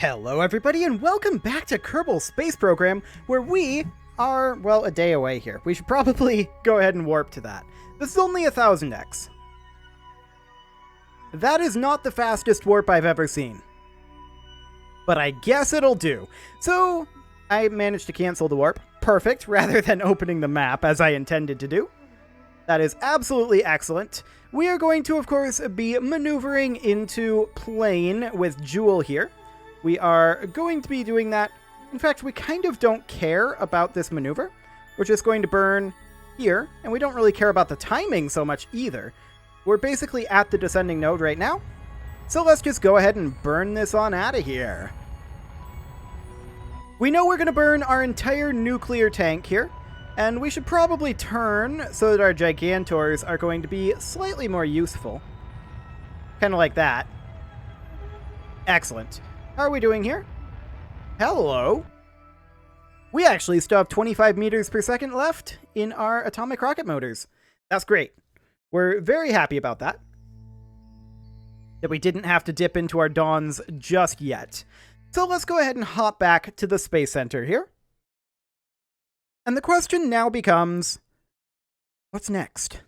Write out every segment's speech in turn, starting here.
Hello everybody and welcome back to Kerbal Space Program, where we are, well, a day away here. We should probably go ahead and warp to that. This is only 1000x. That is not the fastest warp I've ever seen. But I guess it'll do. So, I managed to cancel the warp. Perfect, rather than opening the map as I intended to do. That is absolutely excellent. We are going to, of course, be maneuvering into plane with Jool here. We are going to be doing that. In fact, we kind of don't care about this maneuver. We're just going to burn here, and we don't really care about the timing so much either. We're basically at the descending node right now, so let's just go ahead and burn this on out of here. We know we're going to burn our entire nuclear tank here, and we should probably turn so that our Gigantors are going to be slightly more useful. Kind of like that. Excellent. How are we doing here? Hello. We actually still have 25 meters per second left in our atomic rocket motors. That's great. We're very happy about that. That we didn't have to dip into our dawns just yet. So let's go ahead and hop back to the Space Center here. And the question now becomes, what's next?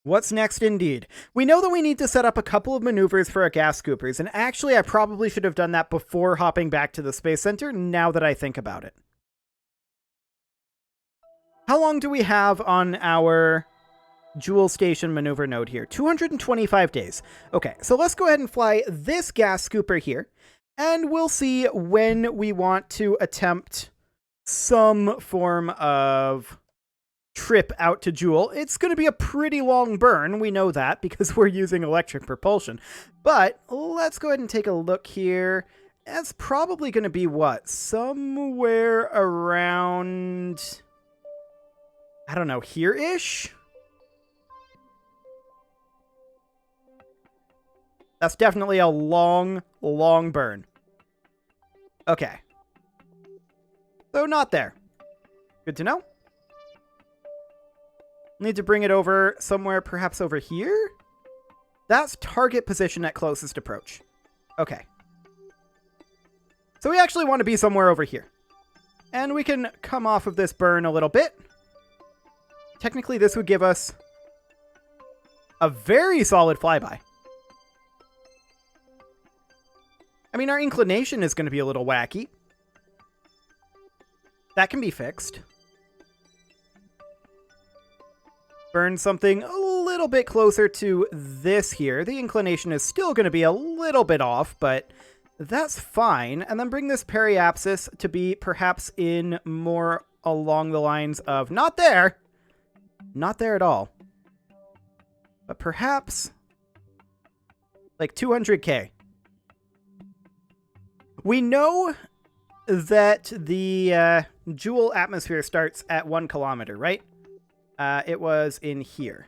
What's next indeed? We know that we need to set up a couple of maneuvers for our gas scoopers, and actually I probably should have done that before hopping back to the Space Center, now that I think about it. How long do we have on our Jool Station maneuver node here? 225 days. Okay, so let's go ahead and fly this gas scooper here, and we'll see when we want to attempt some form of trip out to Jool. It's going to be a pretty long burn, we know that, because we're using electric propulsion. But let's go ahead and take a look here. It's probably going to be, what, somewhere around, I don't know, here-ish? That's definitely a long, long burn. Okay. So not there. Good to know. Need to bring it over somewhere, perhaps over here? That's target position at closest approach. Okay. So we actually want to be somewhere over here. And we can come off of this burn a little bit. Technically, this would give us a very solid flyby. I mean, our inclination is going to be a little wacky. That can be fixed. Burn something a little bit closer to this here. The inclination is still going to be a little bit off, but that's fine. And then bring this periapsis to be perhaps in more along the lines of not there. Not there at all. But perhaps like 200k. We know that the Jool atmosphere starts at 1 kilometer, right? It was in here.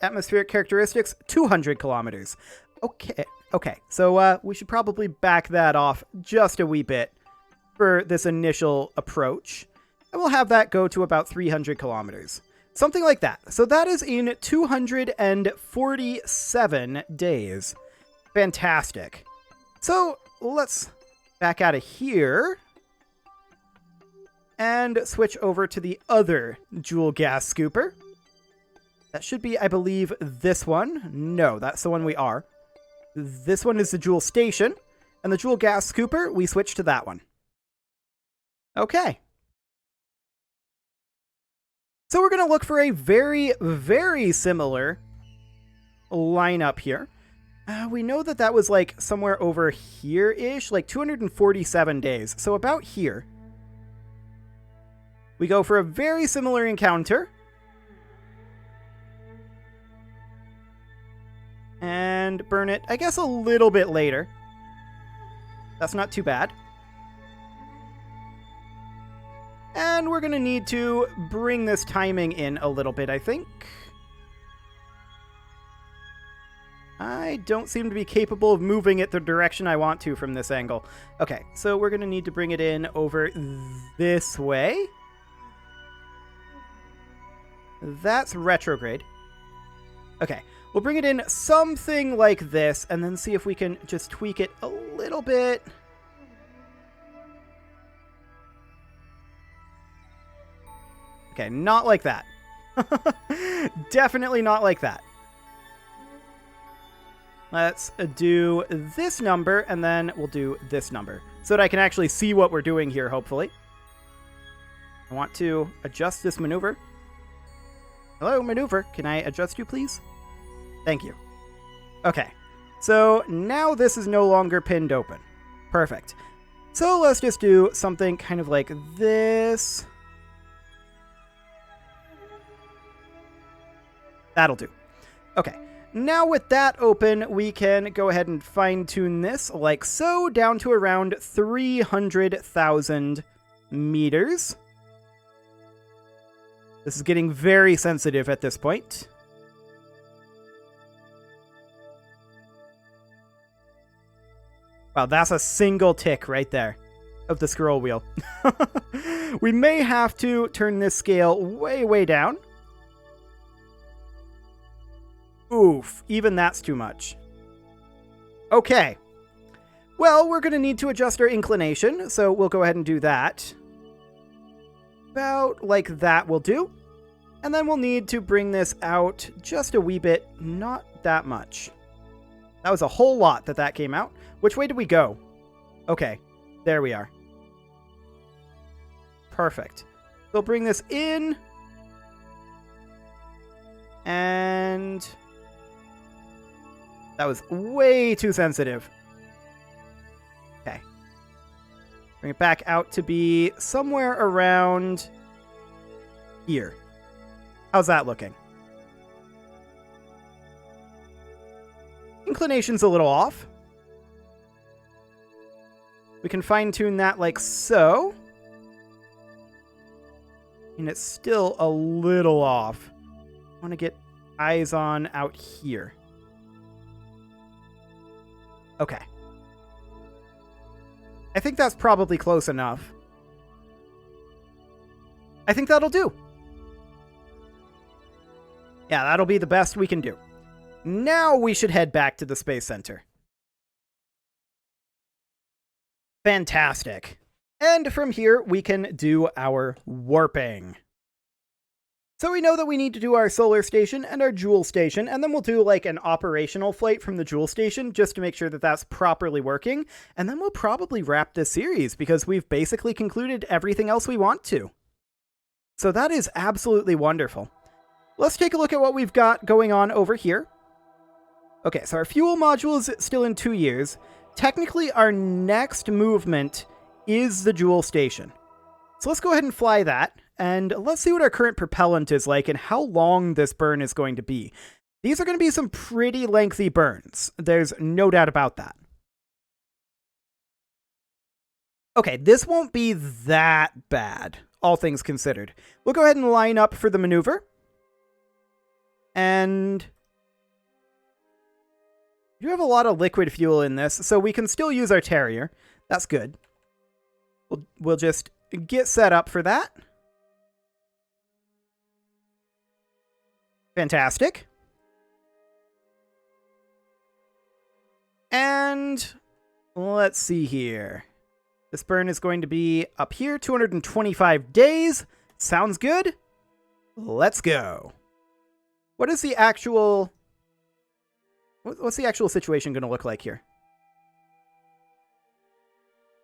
Atmospheric characteristics, 200 kilometers. Okay. So we should probably back that off just a wee bit for this initial approach. And we'll have that go to about 300 kilometers. Something like that. So that is in 247 days. Fantastic. So let's back out of here and switch over to the other Jool gas scooper. That should be, I believe, this one. No, that's the one we are. This one is the Jool Station, and the Jool gas scooper, we switch to that one. Okay. So we're going to look for a very, very similar lineup here. We know that that was like somewhere over here-ish, like 247 days. So about here. We go for a very similar encounter. And burn it, I guess, a little bit later. That's not too bad. And we're going to need to bring this timing in a little bit, I think. I don't seem to be capable of moving it the direction I want to from this angle. Okay, so we're going to need to bring it in over this way. That's retrograde. Okay, We'll bring it in something like this, and then see if we can just tweak it a little bit. Okay, not like that. Definitely not like that. Let's do this number, and then we'll do this number, so that I can actually see what we're doing here, hopefully. I want to adjust this maneuver. Hello, maneuver. Can I adjust you, please? Thank you. Okay, so now this is no longer pinned open. Perfect. So let's just do something kind of like this. That'll do. Okay, now with that open, we can go ahead and fine-tune this like so, down to around 300,000 meters. This is getting very sensitive at this point. Wow, that's a single tick right there of the scroll wheel. We may have to turn this scale way, way down. Oof, even that's too much. Okay. Well, we're going to need to adjust our inclination, so we'll go ahead and do that. About like that will do. And then we'll need to bring this out just a wee bit, not that much. That was a whole lot that came out. Which way did we go? Okay, there we are. Perfect. We'll bring this in. And that was way too sensitive. Okay. Bring it back out to be somewhere around here. How's that looking? Inclination's a little off. We can fine-tune that like so. And it's still a little off. I want to get eyes on out here. Okay. I think that's probably close enough. I think that'll do. Yeah, that'll be the best we can do. Now we should head back to the Space Center. Fantastic. And from here, we can do our warping. So we know that we need to do our solar station and our Jool station, and then we'll do like an operational flight from the Jool station just to make sure that that's properly working. And then we'll probably wrap this series because we've basically concluded everything else we want to. So that is absolutely wonderful. Let's take a look at what we've got going on over here. Okay, so our fuel module is still in 2 years. Technically, our next movement is the Jool station. So let's go ahead and fly that, and let's see what our current propellant is like and how long this burn is going to be. These are going to be some pretty lengthy burns. There's no doubt about that. Okay, this won't be that bad, all things considered. We'll go ahead and line up for the maneuver. And you have a lot of liquid fuel in this, so we can still use our Terrier. That's good. We'll just get set up for that. Fantastic. And let's see here. This burn is going to be up here, 225 days. Sounds good. Let's go. What is the actual... What's the actual situation going to look like here?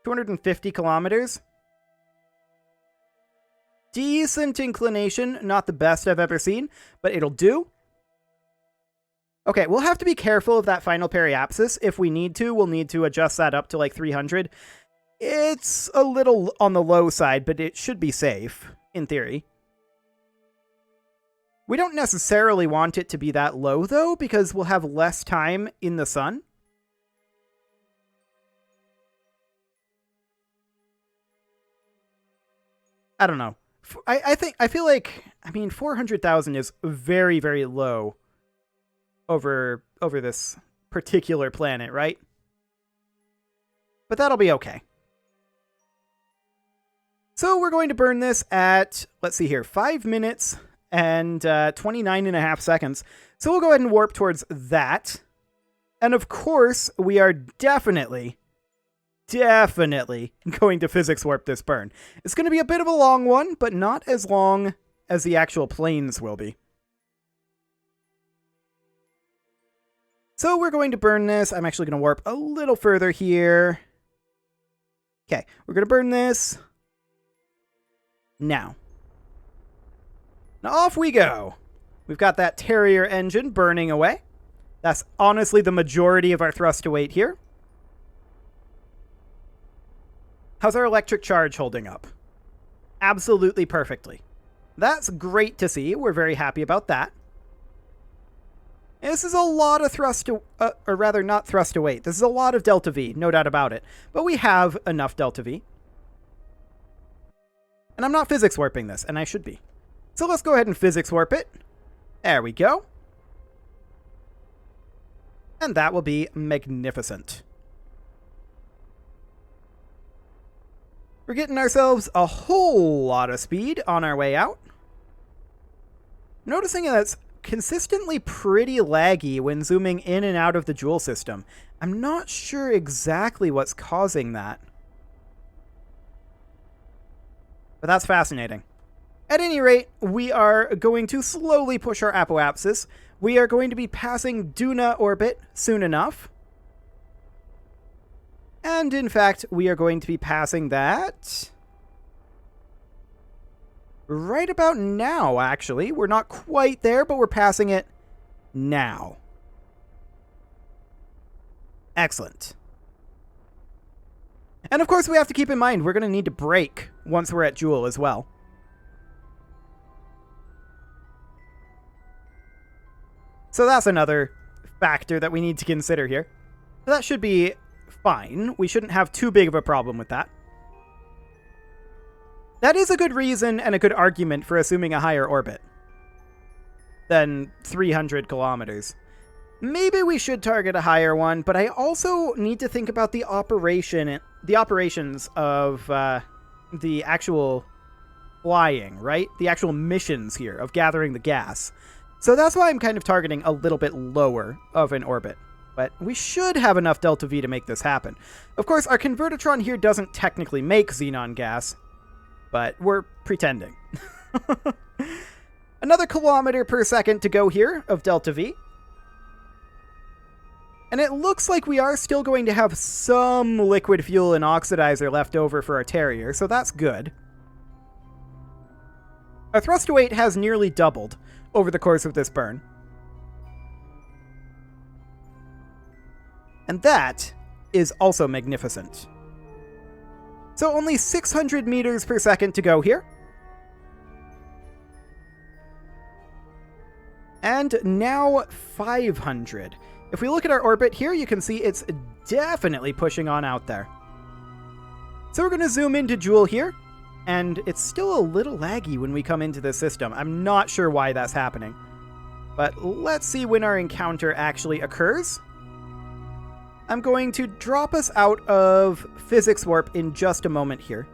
250 kilometers. Decent inclination. Not the best I've ever seen, but it'll do. Okay, we'll have to be careful of that final periapsis. If we need to, we'll need to adjust that up to like 300. It's a little on the low side, but it should be safe, in theory. We don't necessarily want it to be that low, though, because we'll have less time in the sun. I don't know. I feel like, I mean, 400,000 is very, very low over this particular planet, right? But that'll be okay. So we're going to burn this at, let's see here, 5 minutes and 29.5 seconds. So we'll go ahead and warp towards that. And of course, we are definitely going to physics warp this burn. It's going to be a bit of a long one, but not as long as the actual planes will be. So we're going to burn this. I'm actually going to warp a little further here. Okay, we're going to burn this now. Now off we go. We've got that Terrier engine burning away. That's honestly the majority of our thrust to weight here. How's our electric charge holding up? Absolutely perfectly. That's great to see. We're very happy about that. This is a lot of thrust to, or rather not thrust to weight. This is a lot of delta V, no doubt about it. But we have enough delta V. And I'm not physics warping this, and I should be. So let's go ahead and physics warp it. There we go. And that will be magnificent. We're getting ourselves a whole lot of speed on our way out. Noticing that it's consistently pretty laggy when zooming in and out of the Jool system. I'm not sure exactly what's causing that. But that's fascinating. At any rate, we are going to slowly push our apoapsis. We are going to be passing Duna orbit soon enough. And in fact, we are going to be passing that right about now, actually. We're not quite there, but we're passing it now. Excellent. And of course, we have to keep in mind, we're going to need to brake once we're at Jool as well. So that's another factor that we need to consider here. So that should be fine. We shouldn't have too big of a problem with that. That is a good reason and a good argument for assuming a higher orbit than 300 kilometers. Maybe we should target a higher one, but I also need to think about the operations of the actual flying, right? The actual missions here of gathering the gas. So that's why I'm kind of targeting a little bit lower of an orbit. But we should have enough delta V to make this happen. Of course, our convertitron here doesn't technically make xenon gas, but we're pretending. Another kilometer per second to go here of delta V. And it looks like we are still going to have some liquid fuel and oxidizer left over for our Terrier, so that's good. Our thrust to weight has nearly doubled over the course of this burn. And that is also magnificent. So only 600 meters per second to go here. And now 500. If we look at our orbit here, you can see it's definitely pushing on out there. So we're going to zoom into Jool here. And it's still a little laggy when we come into the system. I'm not sure why that's happening. But let's see when our encounter actually occurs. I'm going to drop us out of physics warp in just a moment here.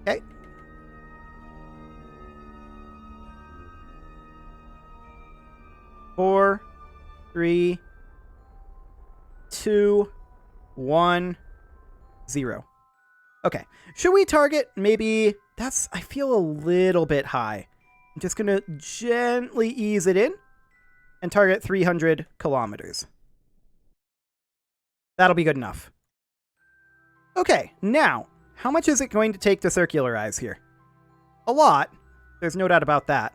Okay. Four, 3, 2, 1, 0. Okay, should we target maybe, I feel a little bit high. I'm just going to gently ease it in and target 300 kilometers. That'll be good enough. Okay, now, how much is it going to take to circularize here? A lot. There's no doubt about that.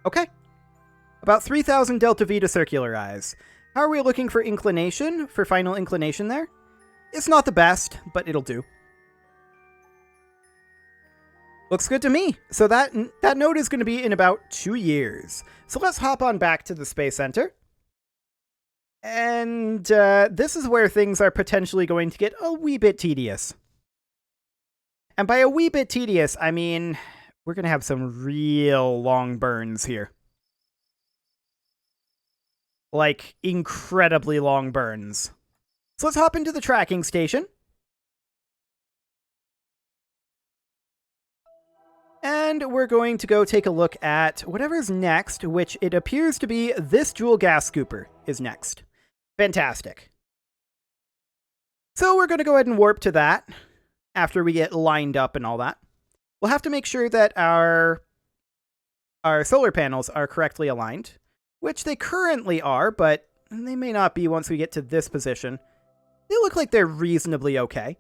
Okay. About 3,000 delta V to circularize. How are we looking for inclination? For final inclination there? It's not the best, but it'll do. Looks good to me. So that node is going to be in about 2 years. So let's hop on back to the Space Center. And this is where things are potentially going to get a wee bit tedious. And by a wee bit tedious, I mean we're going to have some real long burns here. Like, incredibly long burns. So let's hop into the tracking station. And we're going to go take a look at whatever's next, which it appears to be this Jool gas scooper is next. Fantastic. So we're going to go ahead and warp to that after we get lined up and all that. We'll have to make sure that our solar panels are correctly aligned, which they currently are, but they may not be once we get to this position. They look like they're reasonably okay.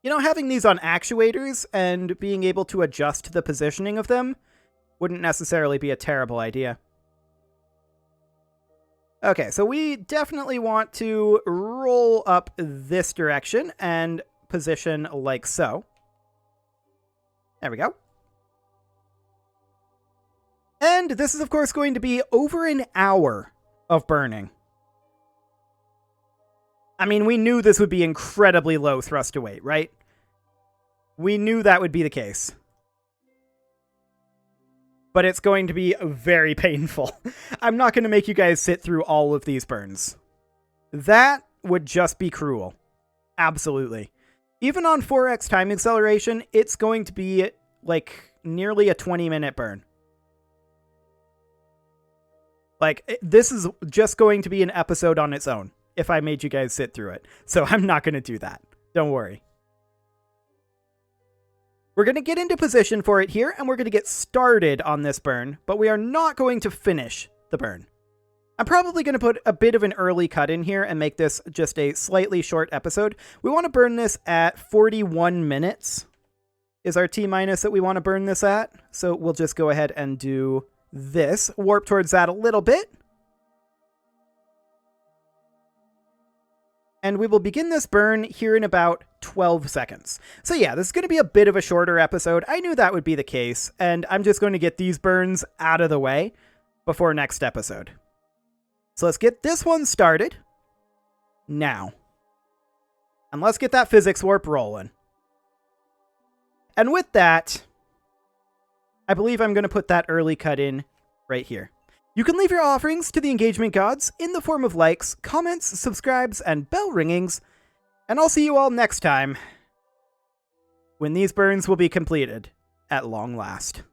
You know, having these on actuators and being able to adjust the positioning of them wouldn't necessarily be a terrible idea. Okay, so we definitely want to roll up this direction and position like so. There we go. And this is, of course, going to be over an hour of burning. I mean, we knew this would be incredibly low thrust to weight, right? We knew that would be the case. But it's going to be very painful. I'm not going to make you guys sit through all of these burns. That would just be cruel. Absolutely. Even on 4x time acceleration, it's going to be like nearly a 20-minute burn. Like, this is just going to be an episode on its own if I made you guys sit through it. So I'm not going to do that. Don't worry. We're going to get into position for it here, and we're going to get started on this burn, but we are not going to finish the burn. I'm probably going to put a bit of an early cut in here and make this just a slightly short episode. We want to burn this at 41 minutes is our T-minus that we want to burn this at. So we'll just go ahead and do this. Warp towards that a little bit. And we will begin this burn here in about 12 seconds. So yeah, this is going to be a bit of a shorter episode. I knew that would be the case, and I'm just going to get these burns out of the way before next episode. So let's get this one started now. And let's get that physics warp rolling. And with that, I believe I'm going to put that early cut in right here. You can leave your offerings to the engagement gods in the form of likes, comments, subscribes, and bell ringings, and I'll see you all next time when these burns will be completed at long last.